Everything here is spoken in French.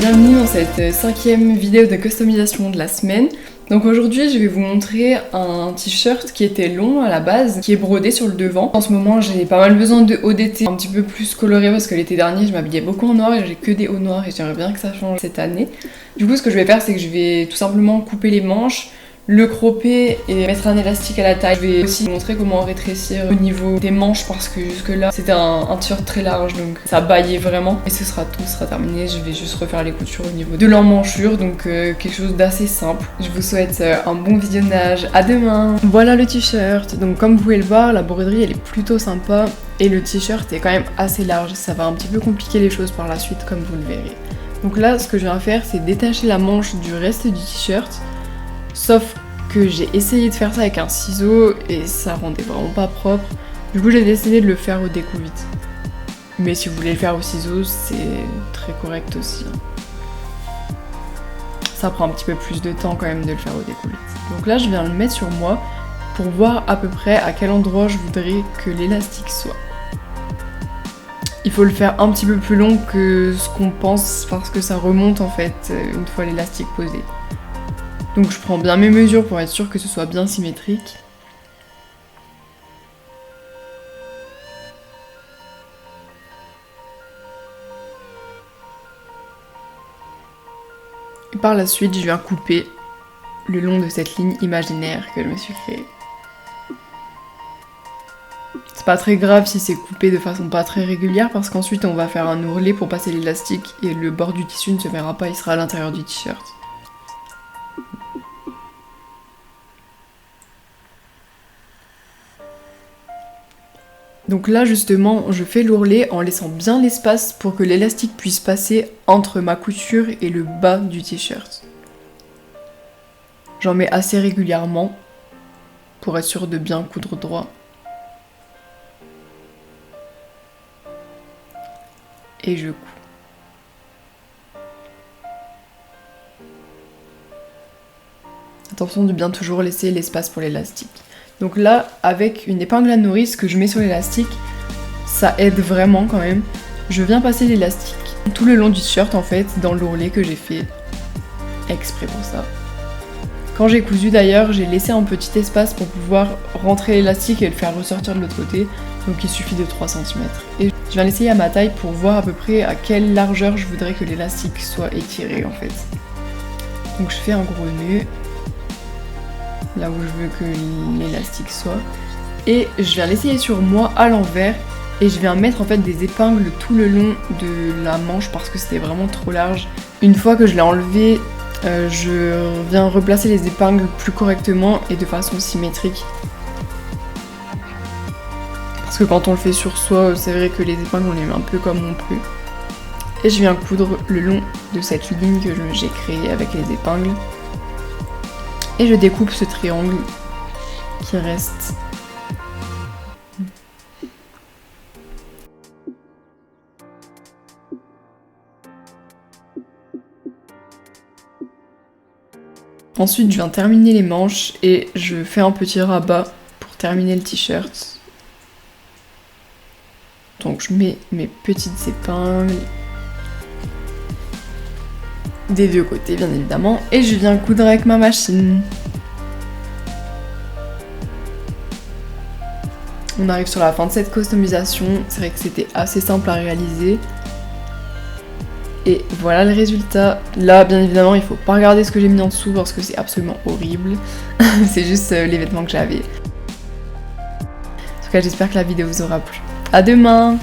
bienvenue dans cette 5e vidéo de customisation de la semaine. Donc aujourd'hui je vais vous montrer un t-shirt qui était long à la base, qui est brodé sur le devant. En ce moment j'ai pas mal besoin de hauts d'été un petit peu plus colorés parce que l'été dernier je m'habillais beaucoup en noir et j'ai que des hauts noirs et j'aimerais bien que ça change cette année. Du coup ce que je vais faire c'est que je vais tout simplement couper les manches, le cropper et mettre un élastique à la taille. Je vais aussi vous montrer comment rétrécir au niveau des manches parce que jusque là c'était un t-shirt très large donc ça baillait vraiment. Et ce sera tout, ce sera terminé. Je vais juste refaire les coutures au niveau de l'emmanchure, donc quelque chose d'assez simple. Je vous souhaite un bon visionnage, à demain. Voilà le t-shirt, donc comme vous pouvez le voir la broderie elle est plutôt sympa et le t-shirt est quand même assez large. Ça va un petit peu compliquer les choses par la suite comme vous le verrez. Donc là ce que je viens faire c'est détacher la manche du reste du t-shirt. Sauf que j'ai essayé de faire ça avec un ciseau et ça rendait vraiment pas propre. Du coup j'ai décidé de le faire au découvite. Mais si vous voulez le faire au ciseau, c'est très correct aussi. Ça prend un petit peu plus de temps quand même de le faire au découvite. Donc là je viens le mettre sur moi pour voir à peu près à quel endroit je voudrais que l'élastique soit. Il faut le faire un petit peu plus long que ce qu'on pense parce que ça remonte en fait une fois l'élastique posé. Donc je prends bien mes mesures pour être sûr que ce soit bien symétrique. Et par la suite, je viens couper le long de cette ligne imaginaire que je me suis créée. C'est pas très grave si c'est coupé de façon pas très régulière parce qu'ensuite on va faire un ourlet pour passer l'élastique et le bord du tissu ne se verra pas, il sera à l'intérieur du t-shirt. Donc là justement je fais l'ourlet en laissant bien l'espace pour que l'élastique puisse passer entre ma couture et le bas du t-shirt. J'en mets assez régulièrement pour être sûr de bien coudre droit. Et je couds. Attention de bien toujours laisser l'espace pour l'élastique. Donc là, avec une épingle à nourrice que je mets sur l'élastique, ça aide vraiment quand même. Je viens passer l'élastique tout le long du t-shirt en fait, dans l'ourlet que j'ai fait exprès pour ça. Quand j'ai cousu d'ailleurs, j'ai laissé un petit espace pour pouvoir rentrer l'élastique et le faire ressortir de l'autre côté. Donc il suffit de 3 cm. Et je viens l'essayer à ma taille pour voir à peu près à quelle largeur je voudrais que l'élastique soit étiré en fait. Donc je fais un gros nœud. Là où je veux que l'élastique soit. Et je viens l'essayer sur moi à l'envers et je viens mettre en fait des épingles tout le long de la manche parce que c'était vraiment trop large. Une fois que je l'ai enlevé, je viens replacer les épingles plus correctement et de façon symétrique. Parce que quand on le fait sur soi, c'est vrai que les épingles on les met un peu comme on peut. Et je viens coudre le long de cette ligne que j'ai créée avec les épingles. Et je découpe ce triangle qui reste. Ensuite, je viens terminer les manches et je fais un petit rabat pour terminer le t-shirt. Donc je mets mes petites épingles des deux côtés bien évidemment et je viens coudre avec ma machine. On arrive sur la fin de cette customisation, c'est vrai que c'était assez simple à réaliser et voilà le résultat. Là bien évidemment il faut pas regarder ce que j'ai mis en dessous parce que c'est absolument horrible. C'est juste les vêtements que j'avais. En tout cas j'espère que la vidéo vous aura plu. À demain.